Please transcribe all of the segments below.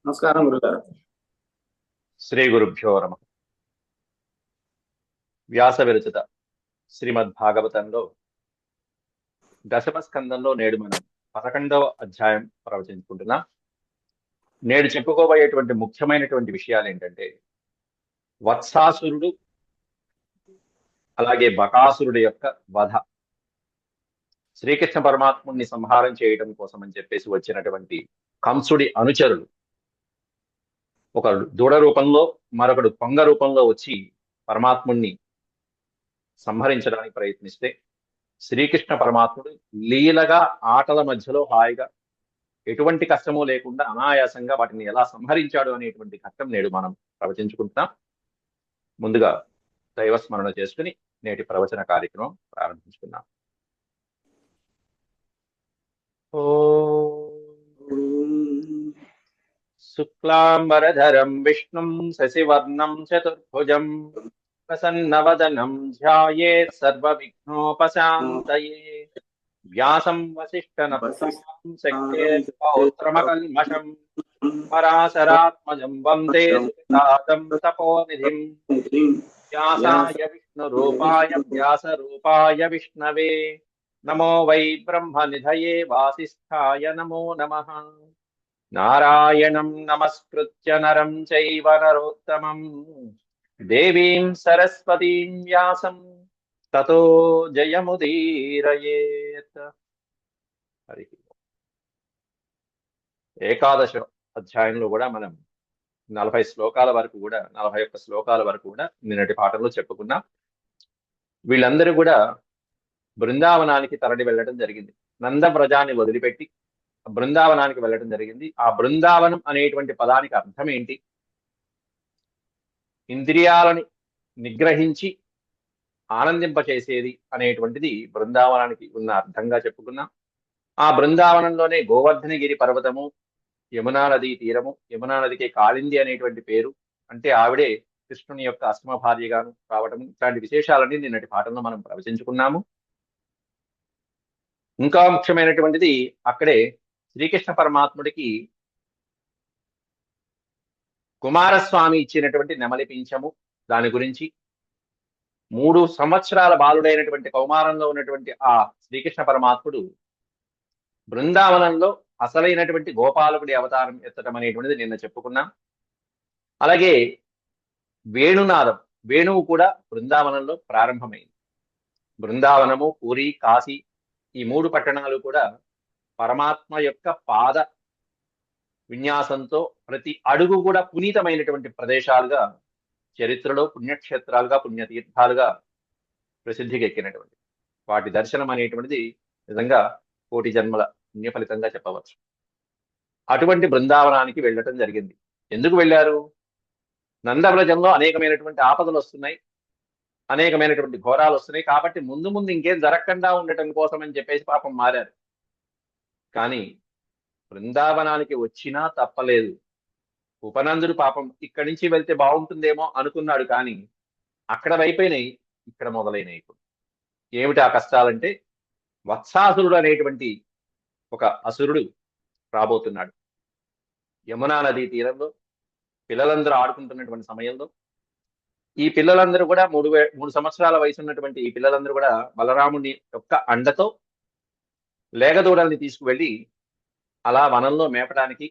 నమస్కారం గురుగారు. శ్రీ గురుభ్యో నమ. వ్యాస విరచిత శ్రీమద్ భాగవతంలో దశమ స్కందంలో నేడు మనం 11వ అధ్యాయం ప్రవచించుకుంటున్నాం. నేడు చెప్పుకోబోయేటువంటి ముఖ్యమైనటువంటి విషయాలు ఏంటంటే వత్సాసురుడు అలాగే బకాసురుడి యొక్క వధ, శ్రీకృష్ణ పరమాత్ముడిని సంహారం చేయడం కోసం అని చెప్పేసి వచ్చినటువంటి కంసుడి అనుచరులు ఒక దూడ రూపంలో మరొకడు కొంగ రూపంలో వచ్చి పరమాత్ముడిని సంహరించడానికి ప్రయత్నిస్తే శ్రీకృష్ణ పరమాత్ముడు లీలగా ఆటల మధ్యలో హాయిగా ఎటువంటి కష్టము లేకుండా అనాయాసంగా వాటిని ఎలా సంహరించాడు అనేటువంటి ఘట్టం నేడు మనం ప్రవచించుకుంటున్నాం. ముందుగా దైవస్మరణ చేసుకుని నేటి ప్రవచన కార్యక్రమం ప్రారంభించుకున్నాం. ఓ శుక్లాంబరధరం విష్ణుం శశివర్ణం చతుర్భుజం ప్రసన్నవదనం ధ్యాయేత్ సర్వవిఘ్నోపశాంతయే వ్యాసం వసిష్ఠనప్రసాం శక్తేర్ పౌత్రమకల్మషం పరాశరాత్మజం వందే సుతాతం తపోనిధిం వ్యాసాయ విష్ణురూపాయ వ్యాసరూపాయ విష్ణవే నమో వై బ్రహ్మనిధయే వాసిష్ఠాయ నమో నమః. నారాయణం నమస్కృత్య నరం చైవ నరోత్తమం దేవీం సరస్వతీం వ్యాసం తతో జయముదీరయేత్. హరి ఏకాదశ అధ్యాయంలో కూడా మనం 40 శ్లోకాల వరకు కూడా 41 శ్లోకాల వరకు కూడా నిన్నటి పాఠంలో చెప్పుకున్నాం. వీళ్ళందరూ కూడా బృందావనానికి తరలి వెళ్ళడం జరిగింది. నంద వ్రజాన్ని వదిలిపెట్టి బృందావనానికి వెళ్ళడం జరిగింది. ఆ బృందావనం అనేటువంటి పదానికి అర్థం ఏంటి? ఇంద్రియాలని నిగ్రహించి ఆనందింపచేసేది అనేటువంటిది బృందావనానికి ఉన్న అర్థంగా చెప్పుకున్నాం. ఆ బృందావనంలోనే గోవర్ధనగిరి పర్వతము, యమునా నదీ తీరము, యమునా నదికి కాళింది అనేటువంటి పేరు, అంటే ఆవిడే కృష్ణుని యొక్క అష్టమ భార్యగాను రావటం, ఇట్లాంటి విశేషాలన్నీ నిన్నటి పాఠంలో మనం ప్రవచించుకున్నాము. ఇంకా ముఖ్యమైనటువంటిది అక్కడే శ్రీకృష్ణ పరమాత్ముడికి కుమారస్వామి ఇచ్చినటువంటి నెమలి పింఛము, దాని గురించి 3 సంవత్సరాల బాలుడైనటువంటి కౌమారంలో ఉన్నటువంటి ఆ శ్రీకృష్ణ పరమాత్ముడు బృందావనంలో అసలైనటువంటి గోపాలకుడి అవతారం ఎత్తడం అనేటువంటిది నిన్న చెప్పుకున్నాం. అలాగే వేణునాదం, వేణువు కూడా బృందావనంలో ప్రారంభమైంది. బృందావనము, పూరి, కాశీ ఈ 3 పట్టణాలు కూడా పరమాత్మ యొక్క పాద విన్యాసంతో ప్రతి అడుగు కూడా పునీతమైనటువంటి ప్రదేశాలుగా, చరిత్రలో పుణ్యక్షేత్రాలుగా, పుణ్యతీర్థాలుగా ప్రసిద్ధికి ఎక్కినటువంటి వాటి దర్శనం అనేటువంటిది నిజంగా కోటి జన్మల పుణ్య ఫలితంగా చెప్పవచ్చు. అటువంటి బృందావనానికి వెళ్ళటం జరిగింది. ఎందుకు వెళ్ళారు? నందవ్రజంలో అనేకమైనటువంటి ఆపదలు వస్తున్నాయి, అనేకమైనటువంటి ఘోరాలు వస్తున్నాయి. కాబట్టి ముందు ముందు ఇంకేం జరగకుండా ఉండటం కోసం అని చెప్పేసి పాపం మారారు. కానీ బృందావనానికి వచ్చినా తప్పలేదు. ఉపనందుడు పాపం ఇక్కడి నుంచి వెళ్తే బాగుంటుందేమో అనుకున్నాడు, కానీ అక్కడ అయిపోయినాయి, ఇక్కడ మొదలైనవి. ఇప్పుడు ఏమిటి ఆ కష్టాలంటే, వత్సాసురుడు అనేటువంటి ఒక అసురుడు రాబోతున్నాడు. యమునా నదీ తీరంలో పిల్లలందరూ ఆడుకుంటున్నటువంటి సమయంలో ఈ పిల్లలందరూ కూడా 3 సంవత్సరాల వయసు ఉన్నటువంటి ఈ పిల్లలందరూ కూడా బలరాముని యొక్క అండతో లేగదూడల్ని తీసుకువెళ్ళి అలా వనంలో మేపడానికి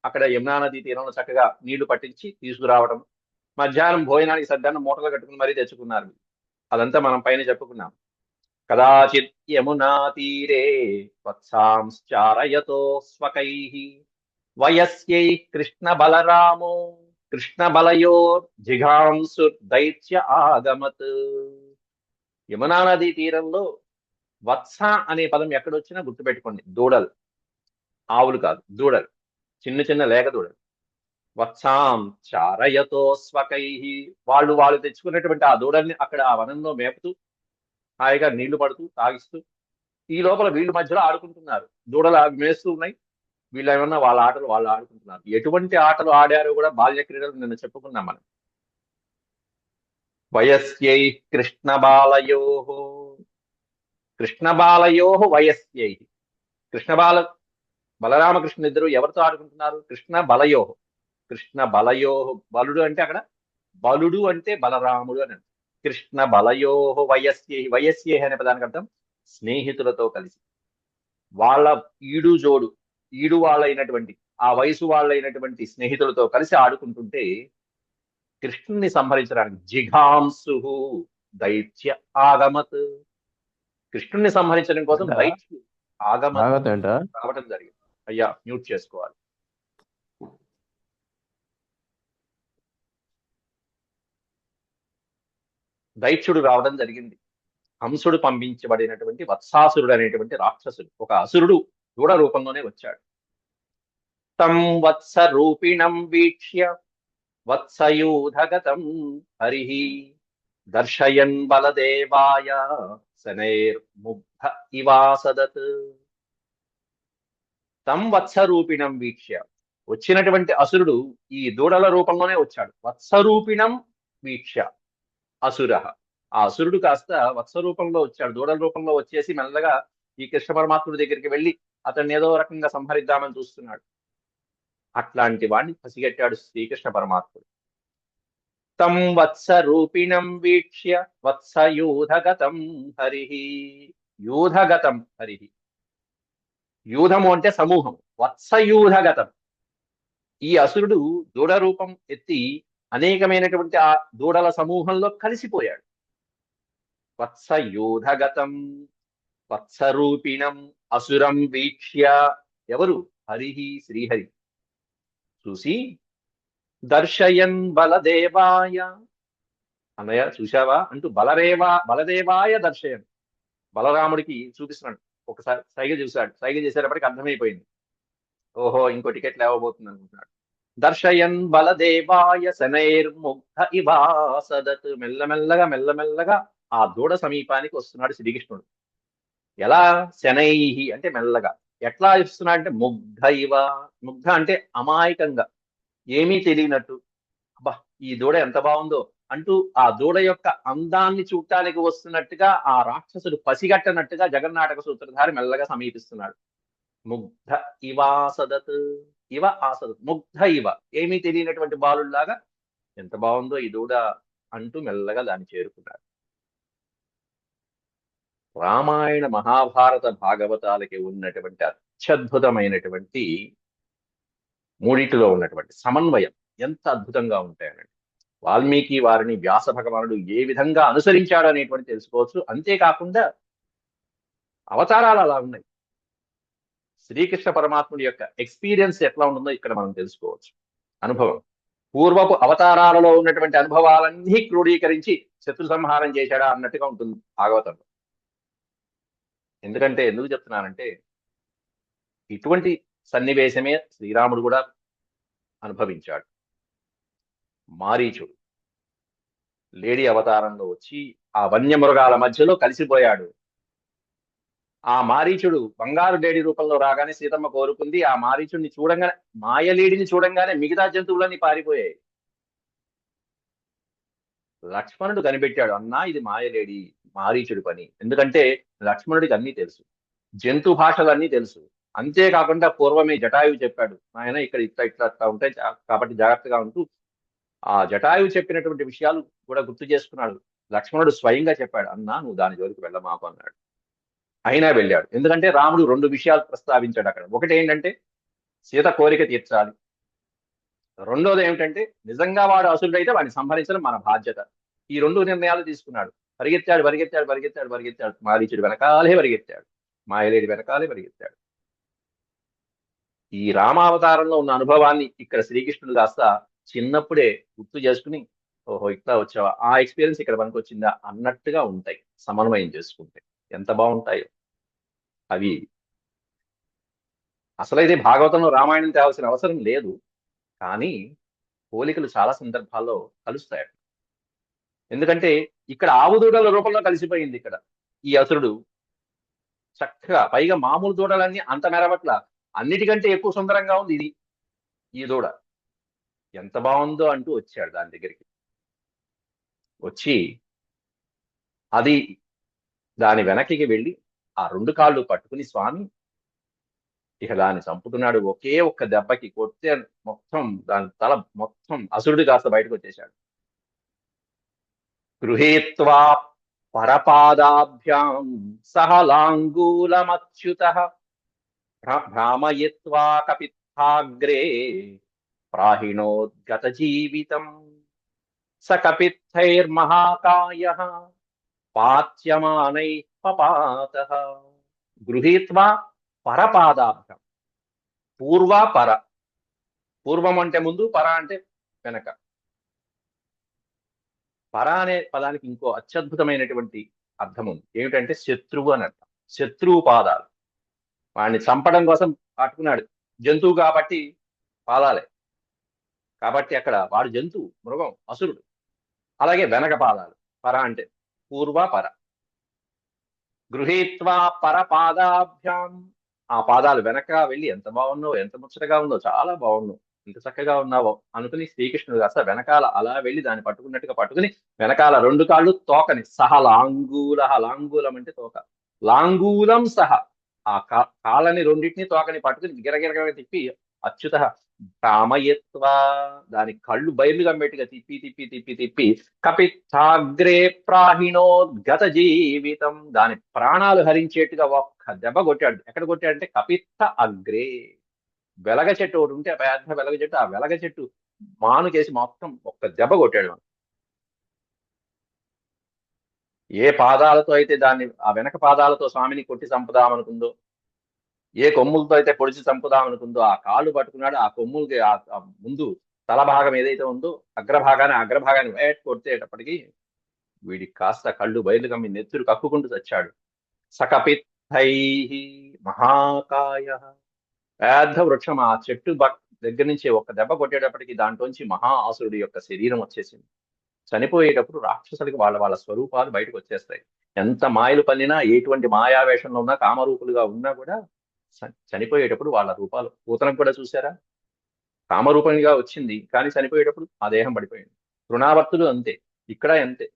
అక్కడ యమునా నదీ తీరంలో చక్కగా నీళ్లు పట్టించి తీసుకురావడం, మధ్యాహ్నం భోజనానికి సద్దాన్ని మూటలు కట్టుకుని మరీ తెచ్చుకున్నారు. అదంతా మనం పైన చెప్పుకున్నాం. కదాచిత్ యమునా తీరే వత్సాంశ్చారయతో స్వకైః వయస్యై కృష్ణ బలరామో కృష్ణ బలయోర్ జిఘాంసు దైత్య ఆగమత్. యమునా నదీ తీరంలో వత్స అనే పదం ఎక్కడొచ్చినా గుర్తుపెట్టుకోండి. దూడలు, ఆవులు కాదు, దూడలు, చిన్న చిన్న లేక దూడలు. వత్సాం చారయతో స్వకై, వాళ్ళు తెచ్చుకున్నటువంటి ఆ దూడల్ని అక్కడ ఆ వనంలో మేపుతూ హాయిగా నీళ్లు పడుతూ తాగిస్తూ, ఈ లోపల వీళ్ళు మధ్యలో ఆడుకుంటున్నారు. దూడలు అవి మేస్తూ ఉన్నాయి, వీళ్ళు ఏమన్నా వాళ్ళ ఆటలు వాళ్ళు ఆడుకుంటున్నారు. ఎటువంటి ఆటలు ఆడారో కూడా బాల్య క్రీడలు నిన్న చెప్పుకున్నాం మనం. వయస్యై కృష్ణ బాలయో, కృష్ణ బాలయో వయస్యై, కృష్ణ బలరామకృష్ణ ఇద్దరు ఎవరితో ఆడుకుంటున్నారు? కృష్ణ బలయో, కృష్ణ బలయో, బలుడు అంటే అక్కడ బలుడు అంటే బలరాముడు అని అర్థం. కృష్ణ బలయో వయస్యే, వయస్యే అనే పదానికి అర్థం స్నేహితులతో కలిసి, వాళ్ళ ఈడు జోడు, ఈడు వాళ్ళైనటువంటి ఆ వయసు వాళ్ళైనటువంటి స్నేహితులతో కలిసి ఆడుకుంటుంటే కృష్ణుని సంహరించడానికి జిఘాంసు దైత్య ఆగమత్, కృష్ణుని సంహరించడం కోసం ఏంటా దైత్యులు ఆగమత్ భాగవతం ఏంటా? రావడం జరిగింది. అయ్యా మ్యూట్ చేసుకోవాలి. దైత్యుడు రావడం జరిగింది. హంసుడు పంపించబడినటువంటి వత్సాసురుడు అనేటువంటి రాక్షసుడు, ఒక అసురుడు దూడ రూపంలోనే వచ్చాడు. తం వత్స రూపిణం వీక్ష్య వత్సయూధగతం హరిః దర్శయన్ బలదేవాయ శనైర్ముగ్ధ ఇవాసదత్. తం వత్సరూపిణం వీక్ష్య, వచ్చినటువంటి అసురుడు ఈ దూడల రూపంలోనే వచ్చాడు. వత్సరూపిణం వీక్ష్య అసుర, ఆ అసురుడు కాస్త వత్స రూపంలో వచ్చాడు, దూడల రూపంలో వచ్చేసి మెల్లగా ఈ కృష్ణ పరమాత్ముడి దగ్గరికి వెళ్ళి అతన్ని ఏదో రకంగా సంహరిద్దామని చూస్తున్నాడు. అట్లాంటి వాడిని పసిగట్టాడు శ్రీకృష్ణ పరమాత్ముడు. తం వత్స రూపిణం వీక్ష్య వత్సయూధగతం హరిః, యూధగతం హరిః, యూధము అంటే సమూహం, వత్సయూధగతం, ఈ అసురుడు దూడ రూపం ఎత్తి అనేకమైనటువంటి ఆ దూడల సమూహంలో కలిసిపోయాడు. వత్సయూధగతం వత్సరూపిణం అసురం వీక్ష్య, ఎవరు? హరిః, శ్రీహరి. చూసి దర్శయన్ బలదేవాయ, అన్నయ్య చూశావా అంటూ బలదేవాయ దర్శయన్, బలరాముడికి చూపిస్తున్నాడు. ఒకసారి సైగ చూశాడు, సైగ చేసేటప్పటికి అర్థమైపోయింది, ఓహో ఇంకో టికెట్ లేవబోతుంది అనుకుంటున్నాడు. దర్శయన్ బలదేవాయ శనైర్ముగ్ధ ఇవాసదత్, మెల్లమెల్లగా మెల్లమెల్లగా ఆ దూడ సమీపానికి వస్తున్నాడు శ్రీకృష్ణుడు. ఎలా? శనైహి అంటే మెల్లగా. ఎట్లా ఇస్తున్నాడు అంటే ముగ్ధ ఇవ, ముగ్ధ అంటే అమాయకంగా, ఏమీ తెలియనట్టు, అబ్బా ఈ దూడ ఎంత బాగుందో అంటూ ఆ దూడ యొక్క అందాన్ని చూడటానికి వస్తున్నట్టుగా ఆ రాక్షసుడు పసిగట్టనట్టుగా జగన్నాటక సూత్రధారి మెల్లగా సమీపిస్తున్నాడు. ముగ్ధ ఇవాసదత్, ఇవ ఆసదత్, ముగ్ధ ఇవ, ఏమీ తెలియనటువంటి బాలుల్లాగా ఎంత బాగుందో ఈ దూడ అంటూ మెల్లగా దాన్ని చేరుకున్నాడు. రామాయణ మహాభారత భాగవతాలకి ఉన్నటువంటి అత్యద్భుతమైనటువంటి మూడిటిలో ఉన్నటువంటి సమన్వయం ఎంత అద్భుతంగా ఉంటాయనండి. వాల్మీకి వారిని వ్యాస భగవానుడు ఏ విధంగా అనుసరించాడు అనేటువంటి తెలుసుకోవచ్చు. అంతేకాకుండా అవతారాలు అలా ఉన్నాయి. శ్రీకృష్ణ పరమాత్ముడి యొక్క ఎక్స్పీరియన్స్ ఎట్లా ఉంటుందో ఇక్కడ మనం తెలుసుకోవచ్చు. అనుభవం, పూర్వపు అవతారాలలో ఉన్నటువంటి అనుభవాలన్నీ క్రోడీకరించి శత్రు సంహారం చేశాడా అన్నట్టుగా ఉంటుంది భాగవతంలో. ఎందుకు చెప్తున్నానంటే ఇటువంటి సన్నివేశమే శ్రీరాముడు కూడా అనుభవించాడు. మారీచుడు లేడీ అవతారంలో వచ్చి ఆ వన్యమృగాల మధ్యలో కలిసిపోయాడు. ఆ మారీచుడు బంగారు లేడీ రూపంలో రాగానే సీతమ్మ కోరుకుంది. ఆ మారీచుడిని చూడంగానే, మాయలేడిని చూడంగానే మిగతా జంతువులన్నీ పారిపోయాయి. లక్ష్మణుడు కనిపెట్టాడు, అన్నా ఇది మాయలేడి, మారీచుడి పని. ఎందుకంటే లక్ష్మణుడికి అన్నీ తెలుసు, జంతు భాషలన్నీ తెలుసు. అంతేకాకుండా పూర్వమే జటాయువు చెప్పాడు, ఆయన ఇక్కడ ఇట్లా ఇట్లా అట్లా ఉంటాయి కాబట్టి జాగ్రత్తగా ఉంటూ ఆ జటాయువు చెప్పినటువంటి విషయాలు కూడా గుర్తు చేసుకున్నాడు. లక్ష్మణుడు స్వయంగా చెప్పాడు, అన్నా నువ్వు దాని జోలికి వెళ్ళమాకు అన్నాడు. అయినా వెళ్ళాడు. ఎందుకంటే రాముడు రెండు విషయాలు ప్రస్తావించాడు అక్కడ. ఒకటి ఏంటంటే సీత కోరిక తీర్చాలి, రెండోది ఏమిటంటే నిజంగా వాడు అసురుడైతే వాడిని సంహరించడం మన బాధ్యత. ఈ రెండు నిర్ణయాలు తీసుకున్నాడు. పరిగెత్తాడు పరిగెత్తాడు పరిగెత్తాడు పరిగెత్తాడు, మారీచుడు వెనకాలే పరిగెత్తాడు, మాయలేడి వెనకాలే పరిగెత్తాడు. ఈ రామావతారంలో ఉన్న అనుభవాన్ని ఇక్కడ శ్రీకృష్ణుడు కాస్త చిన్నప్పుడే గుర్తు చేసుకుని, ఓహో ఇట్లా వచ్చావా, ఆ ఎక్స్పీరియన్స్ ఇక్కడ మనకు వచ్చిందా అన్నట్టుగా ఉంటాయి. సమన్వయం చేసుకుంటే ఎంత బాగుంటాయో అవి. అసలైతే భాగవతంలో రామాయణం తేవాల్సిన అవసరం లేదు, కానీ పోలికలు చాలా సందర్భాల్లో కలుస్తాయి. ఎందుకంటే ఇక్కడ ఆవు దూడల రూపంలో కలిసిపోయింది ఇక్కడ ఈ అసురుడు. చక్కగా పైగా మామూలు దూడలన్నీ అంత మెరవట్ల, అన్నిటికంటే ఎక్కువ సుందరంగా ఉంది ఇది, ఈ దూడ ఎంత బాగుందో అంటూ వచ్చాడు దాని దగ్గరికి. వచ్చి అది దాని వెనక్కి వెళ్ళి ఆ రెండు కాళ్ళు పట్టుకుని, స్వామి ఇక దాన్ని చంపుతున్నాడు. ఒకే ఒక్క దెబ్బకి కొడితే మొత్తం దాని తల మొత్తం అసురుడు కాస్త బయటకు వచ్చేశాడు. గృహీత్వా పరపాదాభ్యాం సహ లాంగూలమచ్యుతః భ్రామయిత్వా కపిత్థాగ్రే ప్రాహిణోద్గత జీవితం స కపిత్థైర్మహాకాయః పాత్యమానైః పపాతః. గృహీత్వా పరపాదాభ్యాం. పూర్వ పర. పూర్వం అంటే ముందు, పర అంటే వెనక. పర అనే పదానికి ఇంకో అత్యద్భుతమైనటువంటి అర్థం ఉంది. ఏమిటంటే శత్రువు అని అర్థం. శత్రువు పాదాలు. వాడిని చంపడం కోసం పట్టుకున్నాడు. జంతువు కాబట్టి పాదాలే. కాబట్టి అక్కడ వాడు జంతువు, మృగం, అసురుడు. అలాగే వెనక పాదాలు. పర అంటే పూర్వ పర. గృహీత్వా పరపాదాభ్యాం. ఆ పాదాలు వెనక వెళ్ళి ఎంత బాగున్నావు, ఎంత ముచ్చటగా ఉందో, చాలా బాగున్నావు, ఇంత చక్కగా ఉన్నావో అనుకుని శ్రీకృష్ణుడు కాస్త వెనకాల అలా వెళ్ళి దాన్ని పట్టుకున్నట్టుగా పట్టుకుని వెనకాల రెండు కాళ్ళు తోకని సహ లాంగూల. లాంగూలం అంటే తోక. లాంగూలం సహ ఆ కాళ్ళని రెండింటిని తోకని పట్టుకుని గిరగిరగా తిప్పి అచ్యుత కామయత్వ దాని కళ్ళు బయలు గమ్మేట్టుగా తిప్పి తిప్పి తిప్పి తిప్పి కపిత్థాగ్రే ప్రాహిణోద్గత జీవితం దాని ప్రాణాలు హరించేట్టుగా ఒక్క దెబ్బ కొట్టాడు. ఎక్కడ కొట్టాడంటే కపిత్థ అగ్రే. వెలగ చెట్టు ఒకటి ఉంటే పెద్ద వెలగ చెట్టు, ఆ వెలగ చెట్టు మానుకేసి మొత్తం ఒక్క దెబ్బ కొట్టాడు. ఏ పాదాలతో అయితే దాన్ని ఆ వెనక పాదాలతో స్వామిని కొట్టి చంపుదామనుకుందో, ఏ కొమ్ములతో అయితే పొడిచి చంపుదామనుకుందో ఆ కాళ్ళు పట్టుకున్నాడు. ఆ కొమ్ములకి ఆ ముందు తల భాగం ఏదైతే ఉందో అగ్రభాగాన్ని వేట్ కొట్టేటప్పటికి వీడికి కాస్త కళ్ళు బయలు కమ్మి నెత్తురు కక్కుకుంటూ చచ్చాడు. సకపిత్తై మహాకాయ. పెద్ద వృక్షం ఆ చెట్టు దగ్గర నుంచి ఒక దెబ్బ కొట్టేటప్పటికి దాంట్లోంచి మహా అసురుడి యొక్క శరీరం వచ్చేసింది. చనిపోయేటప్పుడు రాక్షసులకి వాళ్ళ వాళ్ళ స్వరూపాలు బయటకు వచ్చేస్తాయి. ఎంత మాయలు పన్నినా, ఎటువంటి మాయావేషంలో ఉన్నా, కామరూపులుగా ఉన్నా కూడా చనిపోయేటప్పుడు వాళ్ళ రూపాలు. పూతనకు కూడా చూసారా, కామరూపంగా వచ్చింది కానీ చనిపోయేటప్పుడు ఆ దేహం పడిపోయింది. తృణావర్తులు అంతే, ఇక్కడ అంతే.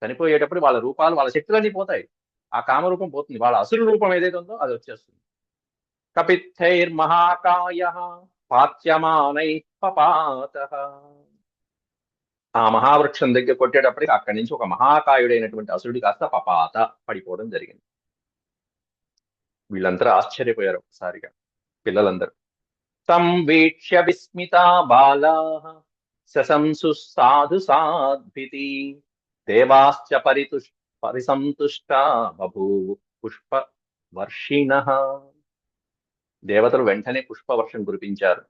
చనిపోయేటప్పుడు వాళ్ళ రూపాలు, వాళ్ళ శక్తులన్నీ పోతాయి. ఆ కామరూపం పోతుంది, వాళ్ళ అసురు రూపం ఏదైతే ఉందో అది వచ్చేస్తుంది. కపిత్థైర్మహాకాయ పాత్యమానై పపాతః. ఆ మహావృక్షం దగ్గర కొట్టేటప్పటికి అక్కడి నుంచి ఒక మహాకాయుడైనటువంటి అసురుడి కాస్త పపాత పడిపోవడం జరిగింది. వీళ్ళందరూ ఆశ్చర్యపోయారు ఒకసారిగా, పిల్లలందరూ. తం వీక్ష్య విస్మితా బాలాః సశంసు సాధు సాధ్వితి దేవాశ్చ పరిసంతుష్టా బభూవు పుష్ప వర్షిణః. దేవతలు వెంటనే పుష్పవర్షం కురిపించారు.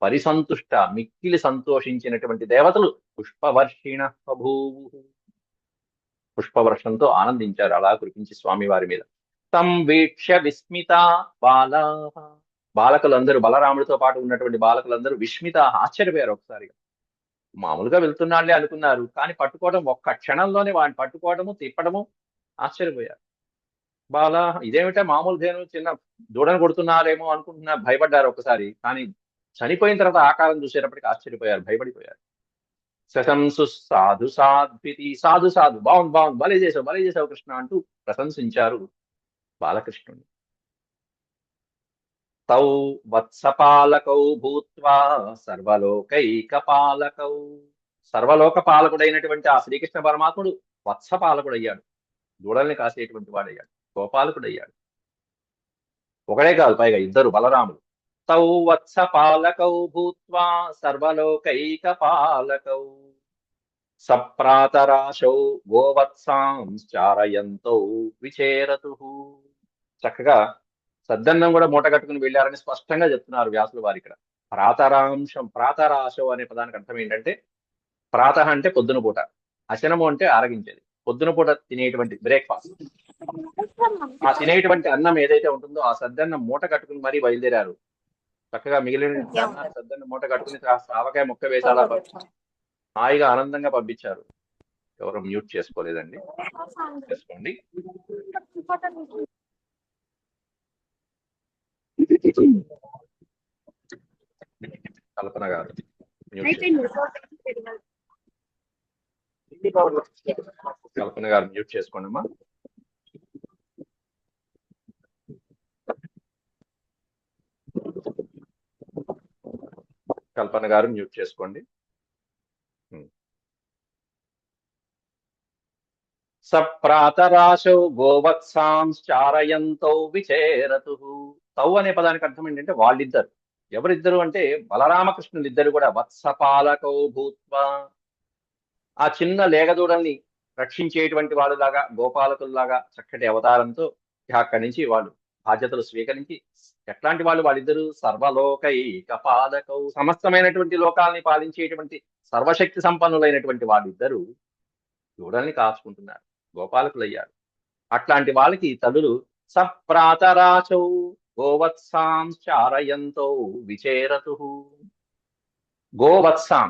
పరిసంతుష్ట మిక్కిలి సంతోషించినటువంటి దేవతలు పుష్పవర్షిణ బభూవు. పుష్పవర్షంతో ఆనందించారు అలా కురిపించి స్వామి వారి మీద. తం వీక్ష్య విస్మిత బాలాః. బాలకులందరూ, బలరాముడితో పాటు ఉన్నటువంటి బాలకులందరూ విస్మిత ఆశ్చర్యపోయారు ఒకసారిగా. మామూలుగా వెళ్తున్నాళ్లే అనుకున్నారు, కానీ పట్టుకోవడం ఒక్క క్షణంలోనే వాడిని పట్టుకోవడము, తిప్పడము, ఆశ్చర్యపోయారు. బాలా ఇదేమిటా మామూలు ధేను, చిన్న దూడను కొడుతున్నారేమో అనుకుంటున్నా, భయపడ్డారు ఒకసారి. కానీ చనిపోయిన తర్వాత ఆకారం చూసేటప్పటికి ఆశ్చర్యపోయారు, భయపడిపోయారు. శశంసు సాధు సాధ్వితి. సాధు సాధు, బాగుంది బాగుంది, భలే చేసావు కృష్ణ అంటూ ప్రశంసించారు బాలకృష్ణుని. తౌ వత్సపాలకౌ భూత్వా సర్వలోకైకపాలకౌ. సర్వలోక పాలకుడైనటువంటి ఆ శ్రీకృష్ణ పరమాత్ముడు వత్సపాలకుడయ్యాడు. దూడల్ని కాసేటువంటి వాడయ్యాడు, గోపాలకుడయ్యాడు. ఒకడే కాదు, పైగా ఇద్దరు బలరాములు. తౌ వత్సపాలకౌ భూత్వా సర్వలోకైకపాలకౌ సప్రాతరాశౌ గోవత్సాంశ్చారయంతౌ విచేరతు. చక్కగా సద్దన్నం కూడా మూట కట్టుకుని వెళ్ళారని స్పష్టంగా చెప్తున్నారు వ్యాసులు వారు ఇక్కడ. ప్రాతరాశం అనే పదానికి అర్థం ఏంటంటే, ప్రాత అంటే పొద్దున పూట, అశనము అంటే ఆరగించేది. పొద్దున పూట తినేటువంటి బ్రేక్ఫాస్ట్, ఆ తినేటువంటి అన్నం ఏదైతే ఉంటుందో ఆ సద్దన్నం మూట కట్టుకుని మరీ బయలుదేరారు. చక్కగా మిగిలిన సద్దన్నం మూట కట్టుకుని ఆవకాయ ముక్క వేసి అలా హాయిగా ఆనందంగా పంపించారు. ఎవరు మ్యూట్ చేసుకోలేదండి, చేసుకోండి. కల్పన గారు కల్పన గారు మ్యూట్ చేసుకోండి అమ్మా. కల్పన గారు మ్యూట్ చేసుకోండి. సప్రాతరాశౌ గోవత్సాంశ్చారయంతో విచేరతు. తౌ అనే పదానికి అర్థం ఏంటంటే వాళ్ళిద్దరు. ఎవరిద్దరు అంటే బలరామకృష్ణులు ఇద్దరు కూడా వత్సపాలకౌ భూత్వా, ఆ చిన్న లేగదూడల్ని రక్షించేటువంటి వాళ్ళలాగా గోపాలకుల్లాగా చక్కటి అవతారంతో అక్కడి నుంచి వాళ్ళు బాధ్యతలు స్వీకరించి, ఎట్లాంటి వాళ్ళు వాళ్ళిద్దరు సర్వలోకైక పాలకౌ, సమస్తమైనటువంటి లోకాల్ని పాలించేటువంటి సర్వశక్తి సంపన్నులైనటువంటి వాళ్ళిద్దరూ దూడల్ని కాచుకుంటున్నారు, గోపాలకులయ్యారు. అట్లాంటి వాళ్ళకి తల్లులు సప్రాతరాచౌ గోవత్సాంశ్చారయంతో విచేరతు. గోవత్సాం,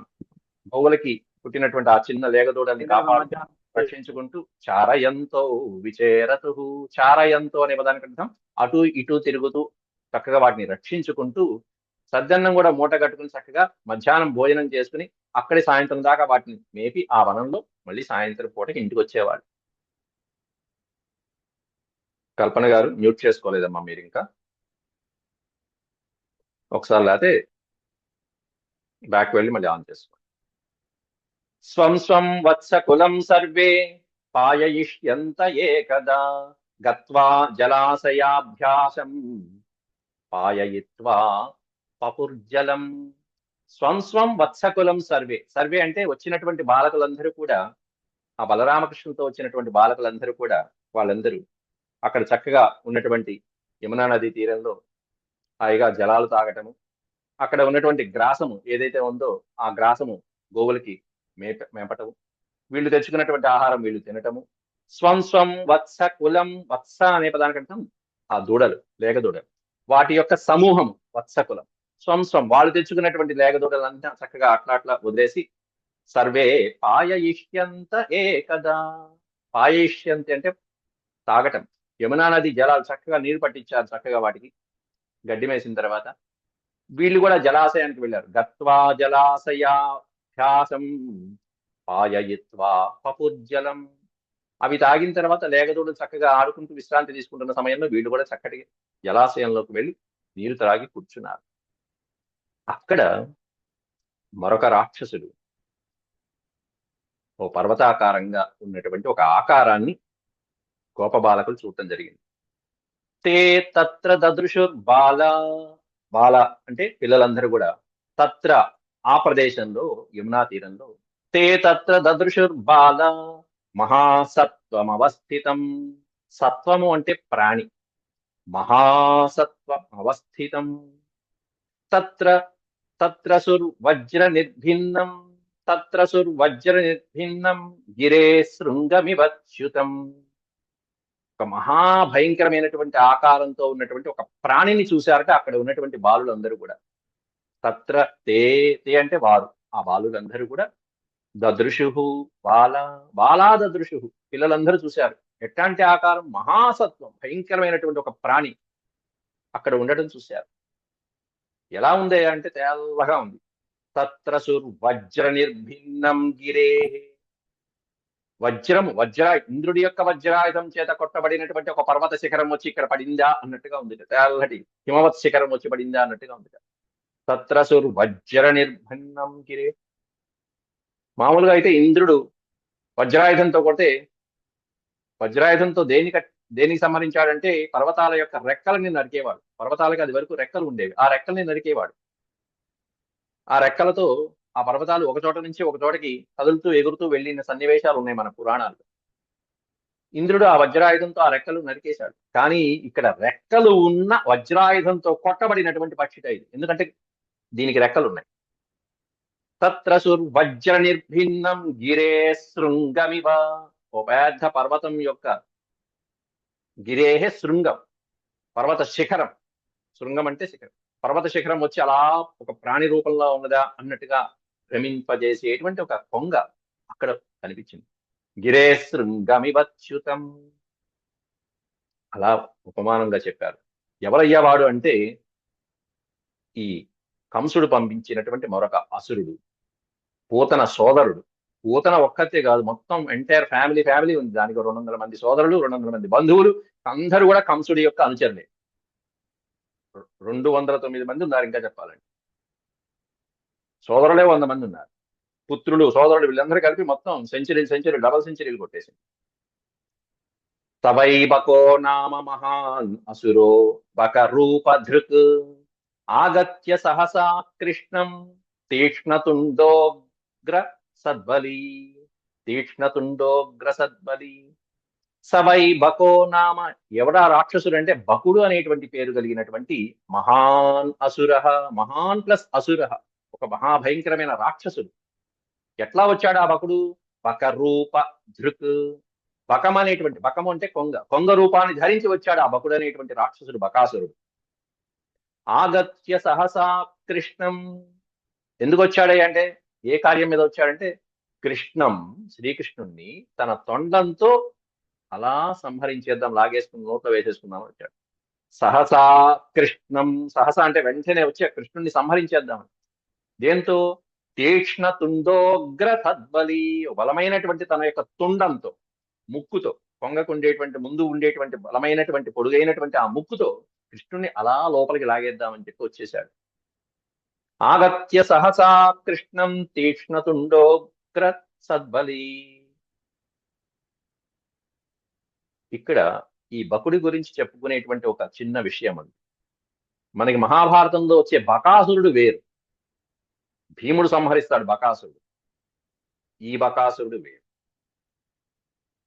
గోవులకి పుట్టినటువంటి ఆ చిన్న లేగదూడల్ని కాపాడుతూ రక్షించుకుంటూ చారయంతో విచేరతు. చారయంతో అనే పదానికి అర్థం అటు ఇటు తిరుగుతూ చక్కగా వాటిని రక్షించుకుంటూ, సద్దన్నం కూడా మూట కట్టుకుని చక్కగా మధ్యాహ్నం భోజనం చేసుకుని అక్కడి సాయంత్రం దాకా వాటిని మేపి ఆ వనంలో మళ్ళీ సాయంత్రం పూటకి ఇంటికి వచ్చేవాళ్ళు. కల్పన గారు మ్యూట్ చేసుకోలేదమ్మా మీరు ఇంకా. ఒకసారి లేకపోతే బ్యాక్ వెళ్ళి మళ్ళీ ఆన్ చేసుకోండి. స్వం స్వం వత్సకులం సర్వే పాయయిష్యంత ఏకదా గత్వా జలాశయాభ్యాసం పాయయిత్వా పపుర్జలం. స్వం స్వం వత్సకులం సర్వే. సర్వే అంటే వచ్చినటువంటి బాలకులందరూ కూడా, ఆ బలరామకృష్ణులతో వచ్చినటువంటి బాలకులందరూ కూడా, వాళ్ళందరూ అక్కడ చక్కగా ఉన్నటువంటి యమునా నదీ తీరంలో హాయిగా జలాలు తాగటము, అక్కడ ఉన్నటువంటి గ్రాసము ఏదైతే ఉందో ఆ గ్రాసము గోవులకి మేపటము, వీళ్ళు తెచ్చుకున్నటువంటి ఆహారం వీళ్ళు తినటము. స్వం స్వం వత్స కులం, వత్స అనే పదానికి అర్థం ఆ దూడలు, లేగదూడలు, వాటి యొక్క సమూహం వత్సకులం. స్వం స్వం వాళ్ళు తెచ్చుకున్నటువంటి లేగదూడలంతా చక్కగా అట్లా అట్లా వదిలేసి సర్వే పాయయిష్యంత ఏకదా. పాయయిష్యంతి అంటే తాగటం. యమునా నది జలాలు చక్కగా నీరు పట్టించారు చక్కగా వాటికి గడ్డి మేసిన తర్వాత. వీళ్ళు కూడా జలాశయానికి వెళ్ళారు. గత్వా జలాశయాభ్యాసం పాయయిత్వా పపుర్జలం. అవి తాగిన తర్వాత లేగదూడలు చక్కగా ఆడుకుంటూ విశ్రాంతి తీసుకుంటున్న సమయంలో వీళ్ళు కూడా చక్కటి జలాశయంలోకి వెళ్ళి నీరు త్రాగి కూర్చున్నారు. అక్కడ మరొక రాక్షసుడు ఓ పర్వతాకారంగా ఉన్నటువంటి ఒక ఆకారాన్ని గోపబాలకులు చూడటం జరిగింది. తే తత్ర దదృశుర్ బాల. బాల అంటే పిల్లలందరూ కూడా తత్ర ఆ ప్రదేశంలో యమునా తీరంలో తే తత్ర దదృశుర్ బాల మహాసత్వం అవస్థితం. సత్వము అంటే ప్రాణి, మహాసత్వం అవస్థితం. తత్ర తత్ర సుర్వజ్ర నిర్భిన్నం, తత్ర సుర్వజ్ర నిర్భిన్నం గిరే శృంగమివచ్యుతం. ఒక మహాభయంకరమైనటువంటి ఆకారంతో ఉన్నటువంటి ఒక ప్రాణిని చూశారట అక్కడ ఉన్నటువంటి బాలులందరూ కూడా. తత్ర తే, తే అంటే వారు, ఆ బాలులందరూ కూడా దదృశు బాల, బాలా దదృశు, పిల్లలందరూ చూశారు. ఎట్లాంటి ఆకారం? మహాసత్వం, భయంకరమైనటువంటి ఒక ప్రాణి అక్కడ ఉండటం చూశారు. ఎలా ఉంది అంటే తెల్లగా ఉంది. తత్ర సుర్వజ్ర నిర్భిన్నం గిరే. వజ్రము, ఇంద్రుడి యొక్క వజ్రాయుధం చేత కొట్టబడినటువంటి ఒక పర్వత శిఖరం వచ్చి ఇక్కడ పడిందా అన్నట్టుగా ఉంది. తెల్లటి హిమవత్ శిఖరం వచ్చి పడిందా అన్నట్టుగా ఉంది. తత్ర సుర్వజ్ర నిర్భిన్నం గిరే. మామూలుగా అయితే ఇంద్రుడు వజ్రాయుధంతో కొడితే, వజ్రాయుధంతో దేనికి సంహరించాడంటే పర్వతాల యొక్క రెక్కలని నరికేవాడు. పర్వతాలకు అది వరకు రెక్కలు ఉండేవి, ఆ రెక్కల్ని నరికేవాడు. ఆ రెక్కలతో ఆ పర్వతాలు ఒక చోట నుంచి ఒక చోటకి కదులుతూ ఎగురుతూ వెళ్ళిన సన్నివేశాలు ఉన్నాయి మన పురాణాలు. ఇంద్రుడు ఆ వజ్రాయుధంతో ఆ రెక్కలు నరికేశాడు. కానీ ఇక్కడ రెక్కలు ఉన్న వజ్రాయుధంతో కొట్టబడినటువంటి పక్షిట ఇది, ఎందుకంటే దీనికి రెక్కలు ఉన్నాయి. తత్ర సుర్వజ్ర నిర్భిన్నం గిరే శృంగమివ. ఓ పెద్ద పర్వతం యొక్క గిరేహే శృంగం, పర్వత శిఖరం. శృంగం అంటే శిఖరం. పర్వత శిఖరం వచ్చి అలా ఒక ప్రాణి రూపంలో ఉన్నదా అన్నట్టుగా భ్రమింపజేసేటువంటి ఒక కొంగ అక్కడ కనిపించింది. గిరే శృంగమివచ్యుతం, అలా ఉపమానంగా చెప్పారు. ఎవరయ్యా వాడు అంటే ఈ కంసుడు పంపించినటువంటి మరొక అసురుడు, పూతన సోదరుడు. పూతన ఒక్కతే కాదు, మొత్తం ఎంటైర్ ఫ్యామిలీ ఉంది. దానికి 200 మంది సోదరులు, 200 మంది బంధువులు, అందరూ కూడా కంసుడి యొక్క అనుచరులే. 209 మంది ఉన్నారు ఇంకా చెప్పాలండి. సోదరులే 100 మంది ఉన్నారు. పుత్రులు సోదరులు వీళ్ళందరూ కలిపి మొత్తం సెంచరీ డబల్ సెంచరీలు కొట్టేసింది. తవై బకో నామ మహాన్ అసురో బక రూపధృక్ ఆగత్య సహసా కృష్ణం తీక్ష్ణతుండోగ్ర సద్బలి తీక్ష్ణతుండోగ్ర సద్బలి. సవై బకో నామ, ఎవడా రాక్షసుడు అంటే బకుడు అనేటువంటి పేరు కలిగినటువంటి మహాన్ అసుర, మహాన్ ప్లస్ అసుర, ఒక మహాభయంకరమైన రాక్షసుడు. ఎట్లా వచ్చాడు ఆ బకుడు? బక రూప ధృక్, బకం అనేటువంటి, బకము అంటే కొంగ, కొంగ రూపాన్ని ధరించి వచ్చాడు ఆ బకుడు అనేటువంటి రాక్షసుడు, బకాసురుడు. ఆగత్య సహసా కృష్ణం, ఎందుకు వచ్చాడే అంటే, ఏ కార్యం మీద వచ్చాడంటే, కృష్ణం శ్రీకృష్ణుణ్ణి తన తొండంతో అలా సంహరించేద్దాం, లాగేసుకుని నోట్లో వేసేసుకుందాం వచ్చాడు. సహసా కృష్ణం, సహసా అంటే వెంటనే వచ్చి ఆ కృష్ణుణ్ణి సంహరించేద్దాం. దేంతో? తీక్ష్ణ తుండోగ్ర తద్బలి, బలమైనటువంటి తన యొక్క తుండంతో, ముక్కుతో, కొంగకు ఉండేటువంటి ముందు ఉండేటువంటి బలమైనటువంటి పొడుగైనటువంటి ఆ ముక్కుతో కృష్ణుణ్ణి అలా లోపలికి లాగేద్దామని చెప్పి వచ్చేశాడు. ఆగత్య సహసా కృష్ణం తీక్ష్ణతుండోగ్ర సద్బలి. ఇక్కడ ఈ బకుడి గురించి చెప్పుకునేటువంటి ఒక చిన్న విషయం ఉంది. మనకి మహాభారతంలో వచ్చే బకాసురుడు వేరు, భీముడు సంహరిస్తాడు బకాసురుడు. ఈ బకాసురుడు వేరు.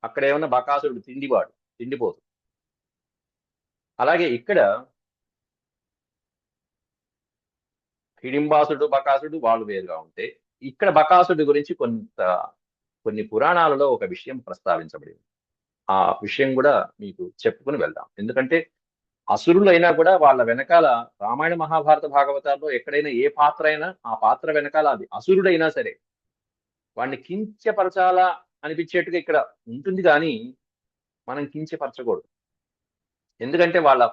అక్కడ ఏమన్నా బకాసురుడు తిండివాడు, తిండిపోదు. అలాగే ఇక్కడ హిడింబాసుడు బకాసుడు వాళ్ళు వేరుగా ఉంటే, ఇక్కడ బకాసుడి గురించి కొన్ని పురాణాలలో ఒక విషయం ప్రస్తావించబడింది. ఆ విషయం కూడా మీకు చెప్పుకుని వెళ్దాం. ఎందుకంటే అసురులైనా కూడా వాళ్ళ వెనకాల రామాయణ మహాభారత భాగవతాల్లో ఎక్కడైనా ఏ పాత్ర అయినా ఆ పాత్ర వెనకాల అది అసురుడైనా సరే వాడిని కించపరచాలా అనిపించేట్టుగా ఇక్కడ ఉంటుంది, కానీ మనం కించపరచకూడదు. ఎందుకంటే వాళ్ళ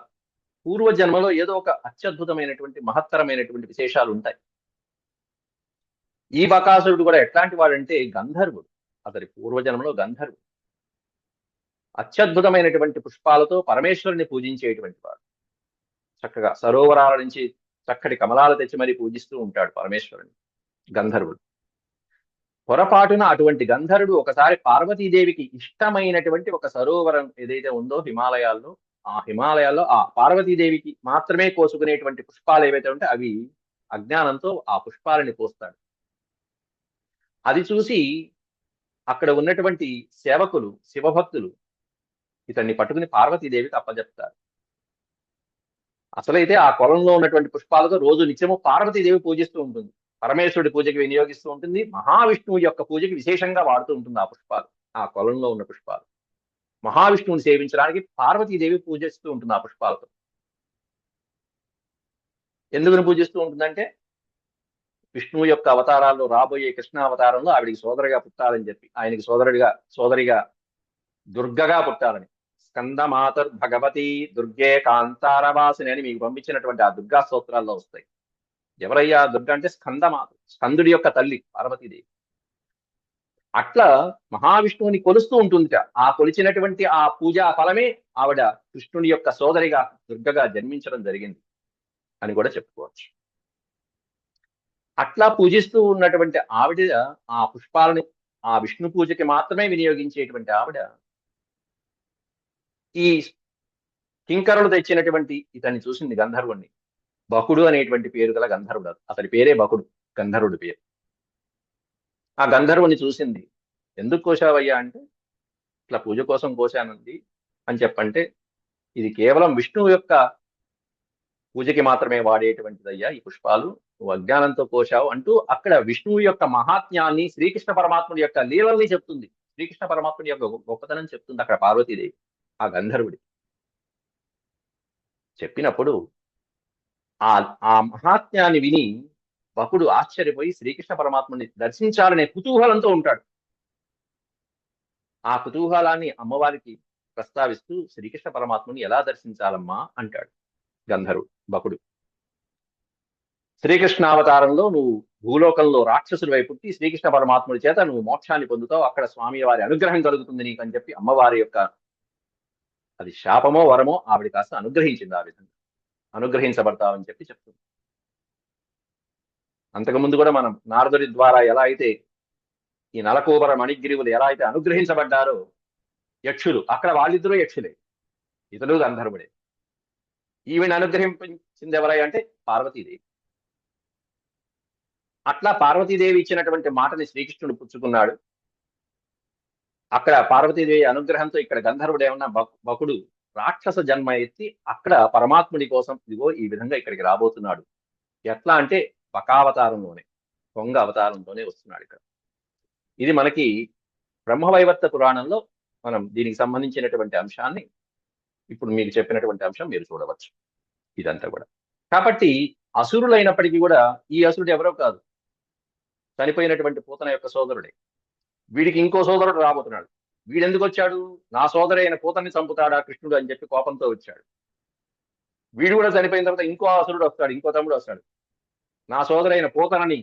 పూర్వజన్మలో ఏదో ఒక అత్యద్భుతమైనటువంటి మహత్తరమైనటువంటి విశేషాలు ఉంటాయి. ఈ బకాసురుడు కూడా ఎట్లాంటి వాడంటే గంధర్వుడు. అతడి పూర్వజన్మలో గంధర్వుడు. అత్యద్భుతమైనటువంటి పుష్పాలతో పరమేశ్వరుని పూజించేటువంటి వాడు. చక్కగా సరోవరాల నుంచి చక్కటి కమలాలు తెచ్చి మరీ పూజిస్తూ ఉంటాడు పరమేశ్వరుని గంధర్వుడు. పొరపాటున అటువంటి గంధర్వుడు ఒకసారి పార్వతీదేవికి ఇష్టమైనటువంటి ఒక సరోవరం ఏదైతే ఉందో హిమాలయాల్లో, ఆ హిమాలయాల్లో ఆ పార్వతీదేవికి మాత్రమే కోసుకునేటువంటి పుష్పాలు ఏవైతే ఉంటే అవి అజ్ఞానంతో ఆ పుష్పాలని కోస్తాడు. అది చూసి అక్కడ ఉన్నటువంటి సేవకులు, శివభక్తులు ఇతన్ని పట్టుకుని పార్వతీదేవికి అప్పజెప్తారు. అసలైతే ఆ కొలంలో ఉన్నటువంటి పుష్పాలతో రోజు నిత్యము పార్వతీదేవి పూజిస్తూ ఉంటుంది, పరమేశ్వరుడి పూజకి వినియోగిస్తూ ఉంటుంది, మహావిష్ణువు యొక్క పూజకి విశేషంగా వాడుతూ ఉంటుంది ఆ పుష్పాలు, ఆ కొలంలో ఉన్న పుష్పాలు. మహావిష్ణువుని సేవించడానికి పార్వతీదేవి పూజిస్తూ ఉంటుంది ఆ పుష్పాలతో. ఎందుకని పూజిస్తూ ఉంటుందంటే, విష్ణువు యొక్క అవతారాల్లో రాబోయే కృష్ణ అవతారంలో ఆవిడికి సోదరిగా పుట్టాలని చెప్పి, ఆయనకి సోదరిగా దుర్గగా పుట్టాలని. స్కందమాతర్ భగవతి దుర్గే కాంతారవాసిని అని మీకు పంపించినటువంటి ఆ దుర్గా స్తోత్రాల్లో వస్తాయి. ఎవరయ్యా దుర్గ అంటే స్కందమాత, స్కందుడి యొక్క తల్లి పార్వతీదేవి. అట్లా మహావిష్ణువుని కొలుస్తూ ఉంటుంది. ఆ కొలిచినటువంటి ఆ పూజా ఫలమే ఆవిడ కృష్ణుని యొక్క సోదరిగా దుర్గగా జన్మించడం జరిగింది అని కూడా చెప్పుకోవచ్చు. అట్లా పూజిస్తూ ఉన్నటువంటి ఆవిడ ఆ పుష్పాలని ఆ విష్ణు పూజకి మాత్రమే వినియోగించేటువంటి ఆవిడ ఈ కింకరులు తెచ్చినటువంటి ఇతన్ని చూసింది, గంధర్వుణ్ణి. బకుడు అనేటువంటి పేరు గల గంధర్వుడు, అతడి పేరే బకుడు, గంధర్వుడి పేరు. ఆ గంధర్వుని చూసింది. ఎందుకు కోసావయ్యా అంటే, ఇట్లా పూజ కోసం కోశానంది అని చెప్పంటే, ఇది కేవలం విష్ణువు యొక్క పూజకి మాత్రమే వాడేటువంటిదయ్యా ఈ పుష్పాలు, నువ్వు అజ్ఞానంతో కోశావు అంటూ అక్కడ విష్ణువు యొక్క మహాత్మ్యాన్ని, శ్రీకృష్ణ పరమాత్ముడి యొక్క లీలల్ని చెప్తుంది, శ్రీకృష్ణ పరమాత్ముడి యొక్క గొప్పతనం చెప్తుంది అక్కడ పార్వతీదేవి ఆ గంధర్వుడి. చెప్పినప్పుడు ఆ ఆ మహాత్మ్యాన్ని విని బకుడు ఆశ్చర్యపోయి శ్రీకృష్ణ పరమాత్మని దర్శించాలనే కుతూహలంతో ఉంటాడు. ఆ కుతూహలాన్ని అమ్మవారికి ప్రస్తావిస్తూ శ్రీకృష్ణ పరమాత్మని ఎలా దర్శించాలమ్మా అంటాడు గంధర్వుడు, బకుడు. శ్రీకృష్ణావతారంలో నువ్వు భూలోకంలో రాక్షసుడి వైపు పుట్టి శ్రీకృష్ణ పరమాత్ముడి చేత నువ్వు మోక్షాన్ని పొందుతావు, అక్కడ స్వామి వారి అనుగ్రహం కలుగుతుంది నీకు అని చెప్పి అమ్మవారి యొక్క, అది శాపమో వరమో, ఆవిడ కాస్త అనుగ్రహించింది. ఆ విధంగా అనుగ్రహించబడతావని చెప్పి చెప్తుంది. అంతకుముందు కూడా మనం నారదుడి ద్వారా ఎలా అయితే ఈ నలకూబర మణిగ్రీవులు ఎలా అయితే అనుగ్రహించబడ్డారో యక్షులు, అక్కడ వాళ్ళిద్దరూ యక్షులే, ఇతడు గంధర్వుడే. ఈవిని అనుగ్రహించింది ఎవరై అంటే పార్వతీదేవి. అట్లా పార్వతీదేవి ఇచ్చినటువంటి మాటని శ్రీకృష్ణుడు పుచ్చుకున్నాడు. అక్కడ పార్వతీదేవి అనుగ్రహంతో ఇక్కడ గంధర్వుడు ఏమన్నా బకుడు రాక్షస జన్మ ఎత్తి అక్కడ పరమాత్ముడి కోసం ఇదిగో ఈ విధంగా ఇక్కడికి రాబోతున్నాడు. ఎట్లా అంటే బకావతారంలోనే, కొంగ అవతారంలోనే వస్తున్నాడు ఇక్కడ. ఇది మనకి బ్రహ్మవైవర్త పురాణంలో మనం దీనికి సంబంధించినటువంటి అంశాన్ని ఇప్పుడు మీకు చెప్పినటువంటి అంశం మీరు చూడవచ్చు ఇదంతా కూడా. కాబట్టి అసురులైనప్పటికీ కూడా ఈ అసురుడు ఎవరో కాదు, చనిపోయినటువంటి పూతన యొక్క సోదరుడే. వీడికి ఇంకో సోదరుడు రాబోతున్నాడు. వీడెందుకు వచ్చాడు? నా సోదరైన పూతని చంపుతాడా కృష్ణుడు అని చెప్పి కోపంతో వచ్చాడు. వీడు కూడా చనిపోయిన తర్వాత ఇంకో అసురుడు వస్తాడు, ఇంకో తమ్ముడు వస్తాడు. నా సోదరైన పూతనని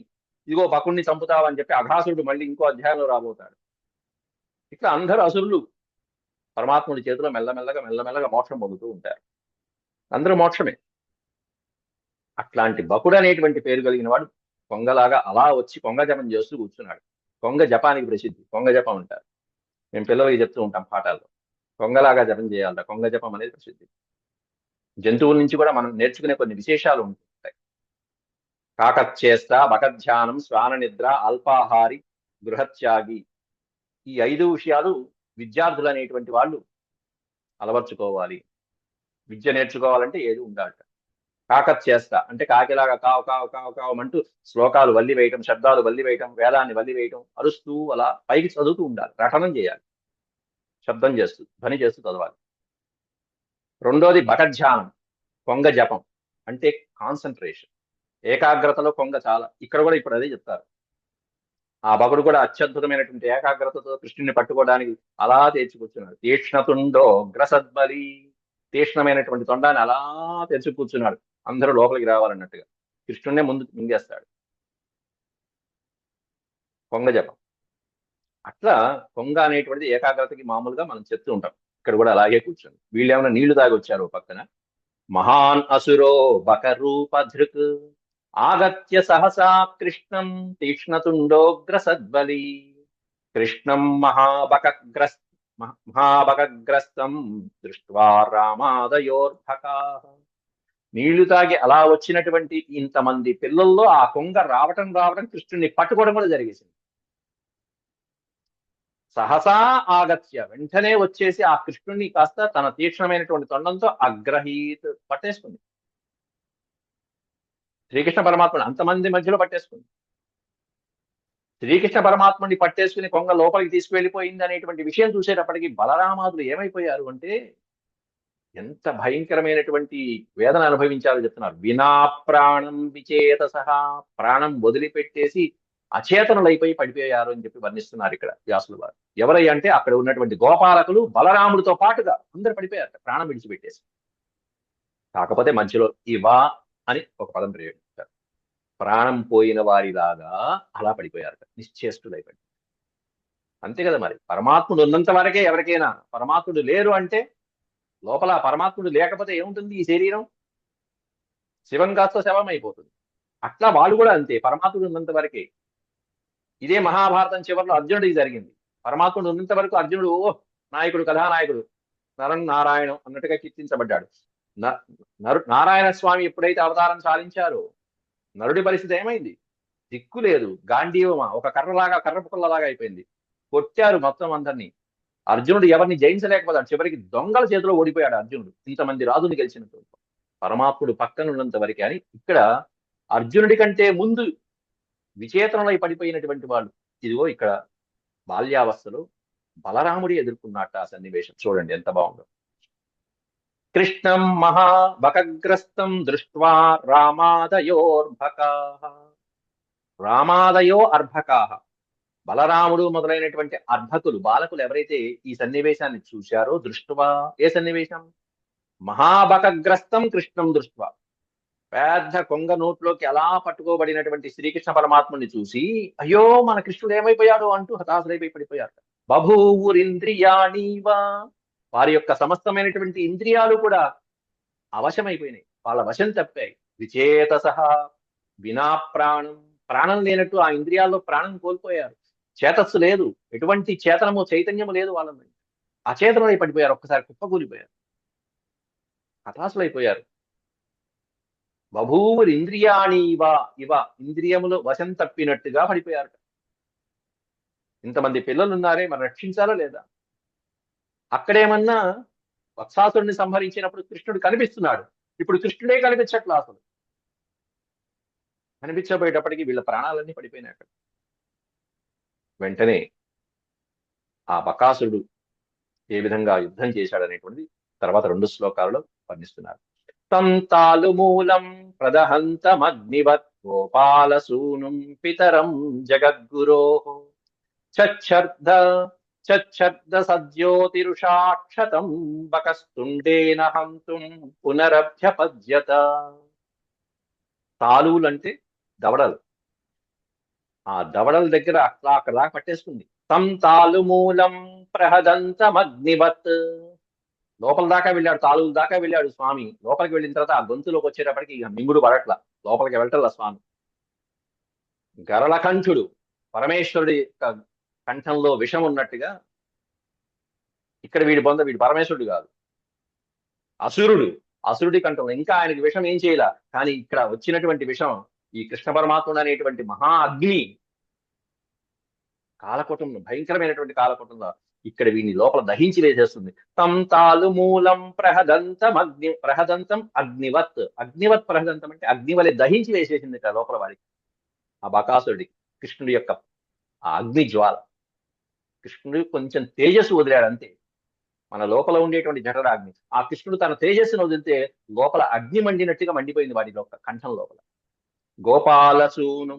ఇదిగో బకుణ్ణి చంపుతావని చెప్పి అఘాసురుడు మళ్ళీ ఇంకో అధ్యాయంలో రాబోతాడు. ఇట్లా అందరూ అసురులు పరమాత్ముడి చేతిలో మెల్లమెల్లగా మెల్లమెల్లగా మోక్షం పొందుతూ ఉంటారు. అందరూ మోక్షమే. అట్లాంటి బకుడు అనేటువంటి పేరు కలిగిన వాడు కొంగలాగా అలా వచ్చి కొంగ జపం చేస్తూ కూర్చున్నాడు. కొంగ జపానికి ప్రసిద్ధి, కొంగ జపం అంటారు. మేము పిల్లలకి చెప్తూ ఉంటాం పాఠాల్లో, కొంగలాగా జపం చేయాలట. కొంగ జపం అనేది ప్రసిద్ధి. జంతువుల నుంచి కూడా మనం నేర్చుకునే కొన్ని విశేషాలు ఉంటాయి. కాకచ్చేష్ట, బకధ్యానం, శ్వాన నిద్ర, అల్పాహారి, గృహత్యాగి, ఈ 5 విషయాలు విద్యార్థులు అనేటువంటి వాళ్ళు అలవర్చుకోవాలి. విద్య నేర్చుకోవాలంటే ఏది ఉండాలట. కాకచ్చేష్ట అంటే కాకిలాగా కావు కావు కావు కావమంటూ శ్లోకాలు వల్లి వేయటం, శబ్దాలు వల్లి వేయటం, వేదాన్ని వల్లి వేయటం, అరుస్తూ అలా పైకి చదువుతూ ఉండాలి. రటనం చేయాలి, శబ్దం చేస్తూ ధ్వని చేస్తూ చదవాలి. రెండోది బకధ్యానం, కొంగ జపం అంటే కాన్సన్ట్రేషన్, ఏకాగ్రతలో కొంగ చాలా. ఇక్కడ కూడా ఇప్పుడు అదే చెప్తారు. ఆ బకుడు కూడా అత్యద్భుతమైనటువంటి ఏకాగ్రతతో కృష్ణుని పట్టుకోవడానికి అలా తెచ్చుకూర్చున్నాడు. తీక్ష్ణతుండో గ్రసద్బలి, తీక్ష్ణమైనటువంటి తొండాన్ని అలా తెచ్చి కూర్చున్నాడు. అందరూ లోపలికి రావాలన్నట్టుగా కృష్ణున్నే ముందు మింగేస్తాడు. కొంగ జపం. అట్లా కొంగ అనేటువంటిది ఏకాగ్రతకి మామూలుగా మనం చెప్తూ ఉంటాం. ఇక్కడ కూడా అలాగే కూర్చొని వీళ్ళు ఏమైనా నీళ్లు తాగి వచ్చారు పక్కన. మహాన్ అసురో బకరూపధృక్ ఆగత్య సహసా కృష్ణం తీక్ష్ణతుండోగ్రసద్బలి, కృష్ణం మహాబకగ్రస్తం దృష్ట్వా రామాదయోర్భకా. నీళ్లు తాగి అలా వచ్చినటువంటి ఇంతమంది పిల్లల్లో ఆ కొంగ రావటం కృష్ణుడిని పట్టుకోవడం కూడా జరిగేసింది. సహసా ఆగత్య, వెంటనే వచ్చేసి ఆ కృష్ణుడిని కాస్త తన తీక్ష్ణమైనటువంటి తొండంతో అగ్రహీత్ పట్టేసుకుంది. శ్రీకృష్ణ పరమాత్ముడు అంతమంది మధ్యలో పట్టేసుకుంది. శ్రీకృష్ణ పరమాత్ముడిని పట్టేసుకుని కొంగ లోపలికి తీసుకువెళ్ళిపోయింది అనేటువంటి విషయం చూసేటప్పటికి బలరామాదులు ఏమైపోయారు అంటే ఎంత భయంకరమైనటువంటి వేదన అనుభవించారో చెప్తున్నారు. వినా ప్రాణం విచేత సహా, ప్రాణం వదిలిపెట్టేసి అచేతనులైపోయి పడిపోయారు అని చెప్పి వర్ణిస్తున్నారు ఇక్కడ వ్యాసుల వారు. ఎవరై అంటే అక్కడ ఉన్నటువంటి గోపాలకులు బలరాముడితో పాటుగా అందరు పడిపోయారు, ప్రాణం విడిచిపెట్టేసి. కాకపోతే మధ్యలో ఇవా అని ఒక పదం ప్రయోగించారు. ప్రాణం పోయిన వారిలాగా అలా పడిపోయారు, నిశ్చేష్టులైపోయి. అంతే కదా మరి. పరమాత్ముడు ఉన్నంత వరకే ఎవరికైనా, పరమాత్ముడు లేరు అంటే లోపల పరమాత్ముడు లేకపోతే ఏముంటుంది? ఈ శరీరం శివం కాస్త శవం అయిపోతుంది. అట్లా వాళ్ళు కూడా అంతే, పరమాత్ముడు ఉన్నంత వరకే. ఇదే మహాభారతం చివరిలో అర్జునుడికి జరిగింది. పరమాత్ముడు ఉన్నంత వరకు అర్జునుడు నాయకుడు, కథానాయకుడు, నారాయణం అన్నట్టుగా కీర్తించబడ్డాడు. నారాయణ స్వామి ఎప్పుడైతే అవతారం సాధించారో నరుడి పరిస్థితి ఏమైంది? దిక్కు లేదు, గాంధీవమా ఒక కర్రలాగా, కర్రపుకల్లలాగా అయిపోయింది. కొట్టారు మొత్తం అందరినీ. అర్జునుడు ఎవరిని జయించలేకపోతాడు. చివరికి దొంగల చేతిలో ఓడిపోయాడు అర్జునుడు, ఇంతమంది రాజుని గెలిచినట్టు. పరమాత్ముడు పక్కన ఉన్నంత వరకే అని ఇక్కడ అర్జునుడి కంటే ముందు విచేతనలై పడిపోయినటువంటి వాళ్ళు ఇదిగో ఇక్కడ బాల్యావస్థలో బలరాముడి ఎదుర్కొన్నట్ట ఆ సన్నివేశం. చూడండి ఎంత బాగుందో. కృష్ణం మహాబకగ్రస్తం దృష్ట్వా రామాదయోర్భకా, రామాదయో అర్భకాహ, బలరాముడు మొదలైనటువంటి అర్భకులు, బాలకులు ఎవరైతే ఈ సన్నివేశాన్ని చూశారో, దృష్ట్వా, ఏ సన్నివేశం? మహాబకగ్రస్తం కృష్ణం దృష్ట్వా, పెద్ద కొంగ నోట్లోకి అలా పట్టుకోబడినటువంటి శ్రీకృష్ణ పరమాత్ముని చూసి అయ్యో మన కృష్ణుడు ఏమైపోయాడు అంటూ హతాశులైపోయి పడిపోయారు. బభూవురింద్రియాణీవా, వారి యొక్క సమస్తమైనటువంటి ఇంద్రియాలు కూడా అవశమైపోయినాయి, వాళ్ళ వశం తప్పాయి. విచేతసహ, వినా ప్రాణం, ప్రాణం లేనట్టు ఆ ఇంద్రియాల్లో ప్రాణం కోల్పోయారు. చేతస్సు లేదు, ఎటువంటి చేతనము చైతన్యము లేదు వాళ్ళని. అచేతనమై పడిపోయారు, ఒక్కసారి కుప్పకూలిపోయారు, హతాశులైపోయారు. బభూవుర్ ఇంద్రియాణి ఇవ ఇవ ఇంద్రియములు వశం తప్పినట్టుగా పడిపోయారు. ఇంతమంది పిల్లలు ఉన్నారే, మరి రక్షించాలా లేదా? అక్కడేమన్నా వత్సాసుడిని సంహరించినప్పుడు కృష్ణుడు కనిపిస్తున్నాడు, ఇప్పుడు కృష్ణుడే కనిపించట్లా అసలు. కనిపించబోయేటప్పటికి వీళ్ళ ప్రాణాలన్నీ పడిపోయినాయి అక్కడ. వెంటనే ఆ బకాసురుడు ఏ విధంగా యుద్ధం చేశాడనేటువంటిది తర్వాత 2 శ్లోకాలలో వర్ణిస్తున్నారు. తం తాలు మూలం ప్రదహంతమగ్నివత్ గోపాలసూనుం పితరం జగద్గురో చచ్చర్ధ చచ్చర్ధ సద్యోతిరుషాక్షతం బకస్తుండేన హంతుం పునరభ్యపద్యత. తాలువులంటే దవడలు. ఆ దవడల దగ్గర అక్కడ దాకా పట్టేసుకుంది. తం తాలు మూలం ప్రహదంతమగ్నివత్. లోపల దాకా వెళ్ళాడు, తాలువుల దాకా వెళ్ళాడు స్వామి. లోపలికి వెళ్ళిన తర్వాత ఆ గొంతులోకి వచ్చేటప్పటికి ఇక మింగుడు పడట్ల, లోపలికి వెళ్ళటల్లా స్వామి. గరళకంఠుడు, పరమేశ్వరుడి యొక్క కంఠంలో విషం ఉన్నట్టుగా ఇక్కడ వీడి పరమేశ్వరుడు కాదు, అసురుడు. అసురుడి కంఠంలో ఇంకా ఆయనకి విషం ఏం చేయాల, కానీ ఇక్కడ వచ్చినటువంటి విషం ఈ కృష్ణ పరమాత్ముడు అనేటువంటి మహా అగ్ని కాలకూటంలో, భయంకరమైనటువంటి కాలకూటంలో ఇక్కడ వీడిని లోపల దహించి వేసేస్తుంది. తం తాలు మూలం ప్రహదంతం అగ్నివత్. అగ్నివత్ ప్రహదంతం అంటే అగ్ని వలె దహించి వేసేసింది ఇక్కడ లోపల వాడికి, ఆ బకాసురుడి. కృష్ణుడి యొక్క ఆ అగ్ని జ్వాల. కృష్ణుడు కొంచెం తేజస్సు వదిలాడు అంతే, మన లోపల ఉండేటువంటి జఠరాగ్ని. ఆ కృష్ణుడు తన తేజస్సును వదిలితే లోపల అగ్ని మండినట్టుగా మండిపోయింది వాడి కంఠం లోపల. గోపాలసూను.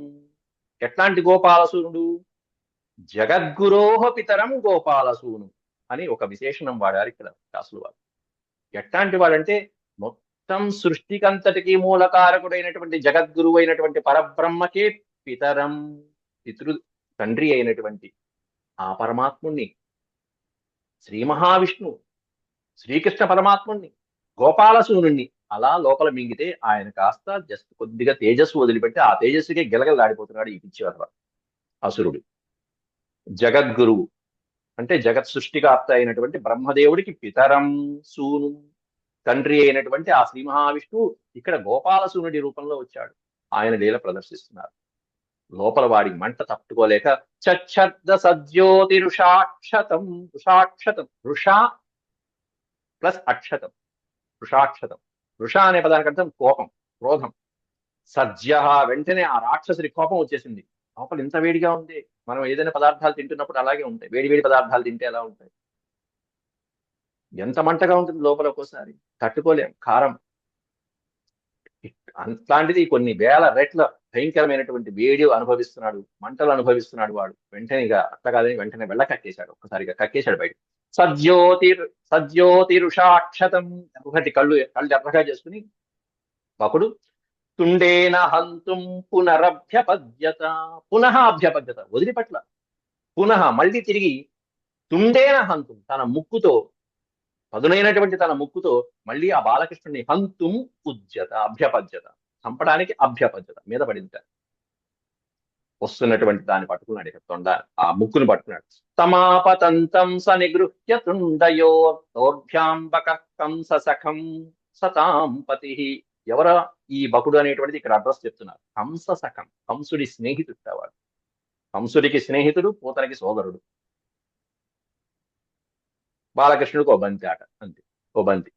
ఎట్లాంటి గోపాలసూనుడు? జగద్గురోహ పితరం గోపాలసూను అని ఒక విశేషణం వాడారు ఇక్కడ దాసులు వారు. ఎట్లాంటి వాడంటే మొత్తం సృష్టికంతటికి మూలకారకుడైనటువంటి జగద్గురువు అయినటువంటి పరబ్రహ్మకే పితరం, తండ్రి అయినటువంటి ఆ పరమాత్ముణ్ణి, శ్రీ మహావిష్ణు శ్రీకృష్ణ పరమాత్ముణ్ణి, గోపాలసూనుణ్ణి అలా లోపల మింగితే ఆయన కాస్త జస్ట్ కొద్దిగా తేజస్సు వదిలిపెట్టి ఆ తేజస్సుకే గిలగలాడిపోతున్నాడు ఈ పిచ్చివాడు అసురుడు. జగద్గురువు అంటే జగత్ సృష్టికర్త అయినటువంటి బ్రహ్మదేవుడికి పితరం సూను, తండ్రి అయినటువంటి ఆ శ్రీ మహావిష్ణువు ఇక్కడ గోపాలసూనుడి రూపంలో వచ్చాడు. ఆయన లీల ప్రదర్శిస్తున్నారు. లోపల వాడి మంట తట్టుకోలేక చచ్చర్ద సద్యోతి రుషాక్షతం. రుషాక్షతం, రుషా ప్లస్ అక్షతం, రుషాక్షతం. రుష అనే పదానికి అర్థం కోపం, క్రోధం. సజ్జ, వెంటనే ఆ రాక్షసుడి కోపం వచ్చేసింది. లోపల ఇంత వేడిగా ఉంది, మనం ఏదైనా పదార్థాలు తింటున్నప్పుడు అలాగే ఉంటాయి, వేడి వేడి పదార్థాలు తింటే ఎలా ఉంటాయి, ఎంత మంటగా ఉంటుంది లోపల, ఒక్కోసారి తట్టుకోలేం. కారం అట్లాంటిది కొన్ని వేల రెట్ల భయంకరమైనటువంటి వేడి అనుభవిస్తున్నాడు, మంటలు అనుభవిస్తున్నాడు వాడు. వెంటనే ఇక అట్లా కాదని వెంటనే వెళ్ళ కక్కేశాడు, ఒక్కసారిగా కక్కేశాడు బయట. సజ్యోతిరుషాక్షతం. ఒకటి కళ్ళు ఎర్రగా చేసుకుని బకుడు తుండేన హంతుం పునరభ్యపద్యత. పునః అభ్యపద్యత, వదిలిపట్ల. పునః మళ్ళీ తిరిగి తుండేన హంతుం, తన ముక్కుతో, పదునైనటువంటి తన ముక్కుతో మళ్ళీ ఆ బాలకృష్ణుని హంతుం ఉద్యత, అభ్యపద్యత, చంపడానికి అభ్యపద్యత, మీద పడింది. వస్తున్నటువంటి దాన్ని పట్టుకున్నాడు, ఇక తొండ ఆ ముక్కును పట్టుకున్నాడు. తమాపతంతం స నిగృహ్య తుండయో దౌర్భ్యాంబక కంస సఖం సతాం పతి. ఎవర ఈ బకుడు అనేటువంటిది ఇక్కడ అడ్రస్ చెప్తున్నారు. కంస సఖం, కంసుడి స్నేహితుడు వాడు. కంసుడికి స్నేహితుడు, పూతనకి సోదరుడు. బాలకృష్ణుడికి ఓ బంతి ఆట అంతే, ఓ బంతి.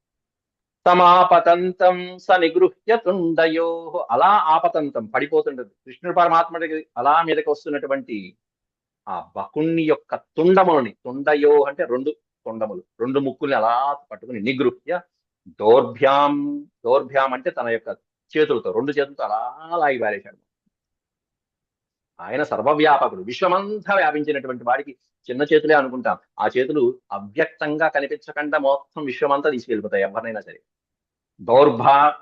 తమాపతంతం స నిగృహ్య తుండయో. అలా ఆపతంతం పడిపోతుండదు కృష్ణుడు పరమాత్ముడికి అలా మీదకి వస్తున్నటువంటి ఆ బకుణ్ణి యొక్క తుండములని, తుండయో అంటే 2 తొండములు, 2 ముక్కుల్ని అలా పట్టుకుని నిగృహ్య దౌర్భ్యాం. దౌర్భ్యాం అంటే తన యొక్క చేతులతో, 2 చేతులతో అలా లాగి పారేశాడు. ఆయన సర్వవ్యాపకుడు, విశ్వమంతా వ్యాపించినటువంటి వాడికి చిన్న చేతులే అనుకుంటాం, ఆ చేతులు అవ్యక్తంగా కనిపించకుండా మొత్తం విశ్వమంతా తీసుకెళ్ళిపోతాయి ఎవరినైనా సరే.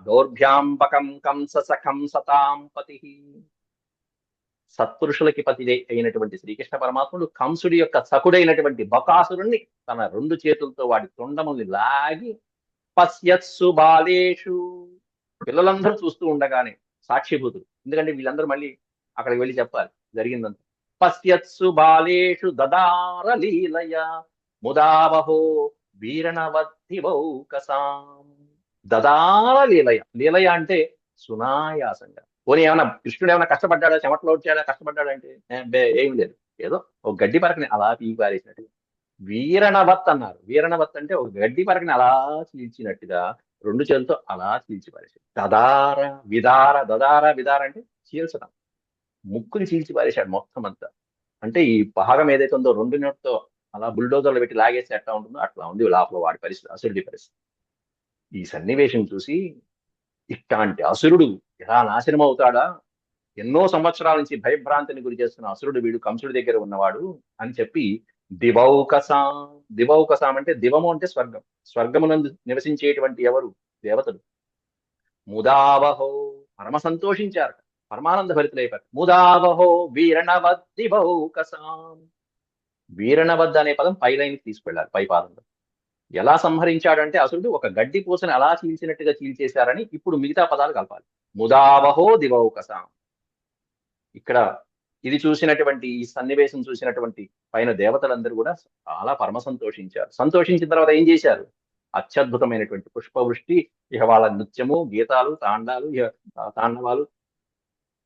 దౌర్భ్యాంబకం కంస సఖం సతాం పతి. సత్పురుషులకి పతి అయినటువంటి శ్రీకృష్ణ పరమాత్ముడు కంసుడి యొక్క సకుడైనటువంటి బకాసురుణ్ణి తన 2 చేతులతో వాడి తొండముని లాగి పశ్యత్సు బాలేషు. పిల్లలందరూ చూస్తూ ఉండగానే సాక్షిభూతులు, ఎందుకంటే వీళ్ళందరూ మళ్ళీ అక్కడికి వెళ్ళి చెప్పాలి జరిగిందంత. పశ్యత్సు బాలేషు దదార లీలయ ముదావహో వీరణవద్దివౌకసాం. దదార లీలయ, లీలయ అంటే సునాయాసంగా. పోనీ ఏమన్నా కృష్ణుడు ఏమైనా కష్టపడ్డాడా, చెమట్లో వచ్చాడా, కష్టపడ్డాడా అంటే ఏం లేదు. ఏదో ఒక గడ్డి పరకని అలా పీకి పారేసినట్టు. వీరణవత్ అన్నారు. వీరణవత్ అంటే ఒక గడ్డి పరకని అలా చీల్చినట్టుగా రెండు చేతులతో అలా చీల్చి పారేశాడు. దదార విదార, దదార విదార అంటే చీల్చడం. ముక్కుని చీల్చి పారేశాడు మొత్తం అంతా. అంటే ఈ భాగం ఏదైతే ఉందో రెండు నోటితో అలా బుల్డోజర్లు పెట్టి లాగేసి ఎట్లా ఉంటుందో అట్లా ఉంది లోపల వాడి పరిస్థితి, అసురుడి పరిస్థితి. ఈ సన్నివేశం చూసి ఇట్లాంటి అసురుడు ఎలా నాశనం అవుతాడా, ఎన్నో సంవత్సరాల నుంచి భయభ్రాంతిని గురి చేస్తున్న అసురుడు వీడు, కంసుడి దగ్గర ఉన్నవాడు అని చెప్పి దివౌకసాం. దివౌకసాం అంటే దివము అంటే స్వర్గం, స్వర్గమునందు నివసించేటువంటి ఎవరు, దేవతలు. ముదావహో పరమ సంతోషించారు, పరమానంద భరితులైపోయారు. ముదావహో వీరణవద్ దివౌకసాం. వీరణవద్ అనే పదం పై లైన్కి తీసుకెళ్లారు, పై పాదంలో. ఎలా సంహరించాడంటే అసురుడు ఒక గడ్డి పూసని అలా చీల్చినట్టుగా చీల్చేశారని ఇప్పుడు మిగతా పదాలు కలపాలి. ముదావహో దివౌకసాం. ఇక్కడ ఇది చూసినటువంటి, ఈ సన్నివేశం చూసినటువంటి పైన దేవతలందరూ కూడా చాలా పరమ సంతోషించారు. సంతోషించిన తర్వాత ఏం చేశారు, అత్యద్భుతమైనటువంటి పుష్పవృష్టి, ఇక వాళ్ళ నృత్యము, గీతాలు, తాండవాలు,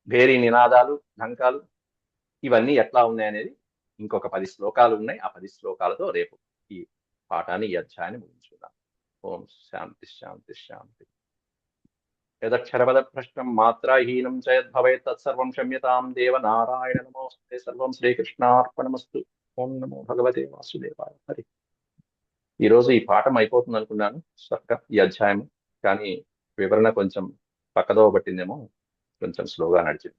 భేరీ నినాదాలు, ఢంకాలు, ఇవన్నీ ఎట్లా ఉన్నాయనేది ఇంకొక 10 శ్లోకాలు ఉన్నాయి. ఆ 10 శ్లోకాలతో రేపు ఈ పాఠాన్ని, ఈ అధ్యాయాన్ని ముగించుకుందాం. ఓం శాంతి శాంతి శాంతి. యదక్షరపద భ్రష్టం మాత్రాహీనం చ యద్భవేత్ తత్సర్వం క్షమ్యతాం దేవ నారాయణ నమోస్తే. సర్వం శ్రీకృష్ణార్పణమస్తు. ఓం నమో భగవతే వాసుదేవాయ. హరి. ఈరోజు ఈ పాఠం అయిపోతుంది అనుకున్నాను చక్కగా ఈ అధ్యాయం, కానీ వివరణ కొంచెం పక్కదోవ పట్టిందేమో, కొంచెం స్లోగా నడిచింది.